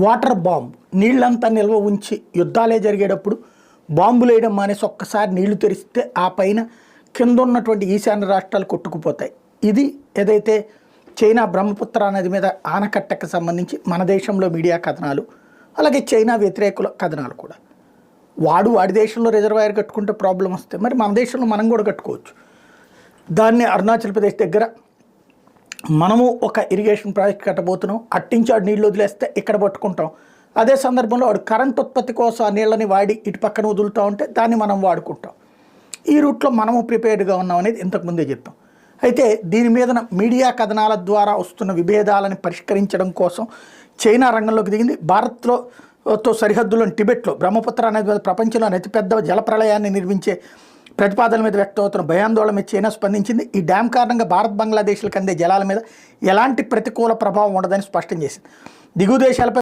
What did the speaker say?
Water bomb నీళ్ళంతా నిల్వ ఉంచి యుద్ధాలే జరిగేటప్పుడు బాంబులు వేయడం మానేసి ఒక్కసారి నీళ్లు తెరిస్తే ఆ పైన కింద ఉన్నటువంటి ఈశాన్య రాష్ట్రాలు కొట్టుకుపోతాయి. ఇది ఏదైతే చైనా బ్రహ్మపుత్ర నది మీద ఆనకట్టకు సంబంధించి మన దేశంలో మీడియా కథనాలు, అలాగే చైనా వ్యతిరేకుల కథనాలు కూడా. వాడి దేశంలో రిజర్వాయర్ కట్టుకుంటే ప్రాబ్లం వస్తే మరి మన దేశంలో మనం కూడా కట్టుకోవచ్చు. దాన్ని అరుణాచల్ ప్రదేశ్ దగ్గర మనము ఒక ఇరిగేషన్ ప్రాజెక్ట్ కట్టబోతున్నాం, అట్టించి ఆడు నీళ్ళు వదిలేస్తే ఇక్కడ పట్టుకుంటాం. అదే సందర్భంలో వాడు కరెంట్ ఉత్పత్తి కోసం ఆ నీళ్ళని వాడి ఇటు పక్కన వదులుతూ ఉంటే దాన్ని మనం వాడుకుంటాం. ఈ రూట్లో మనము ప్రిపేర్డ్గా ఉన్నాం అనేది ఇంతకుముందే చెప్పాం. అయితే దీని మీద మీడియా కథనాల ద్వారా వస్తున్న విభేదాలను పరిష్కరించడం కోసం చైనా రంగంలోకి దిగింది. భారత్తో సరిహద్దులోని టిబెట్లో బ్రహ్మపుత్ర నది మీద ప్రపంచంలోని అతిపెద్ద జలప్రళయాన్ని నిర్మించే ప్రతిపాదన మీద వ్యక్తమవుతున్న భయాందోళన మీద చైనా స్పందించింది. ఈ డ్యామ్ కారణంగా భారత్ బంగ్లాదేశ్లకు అందే జలాల మీద ఎలాంటి ప్రతికూల ప్రభావం ఉండదని స్పష్టం చేసింది. దిగువ దేశాలపై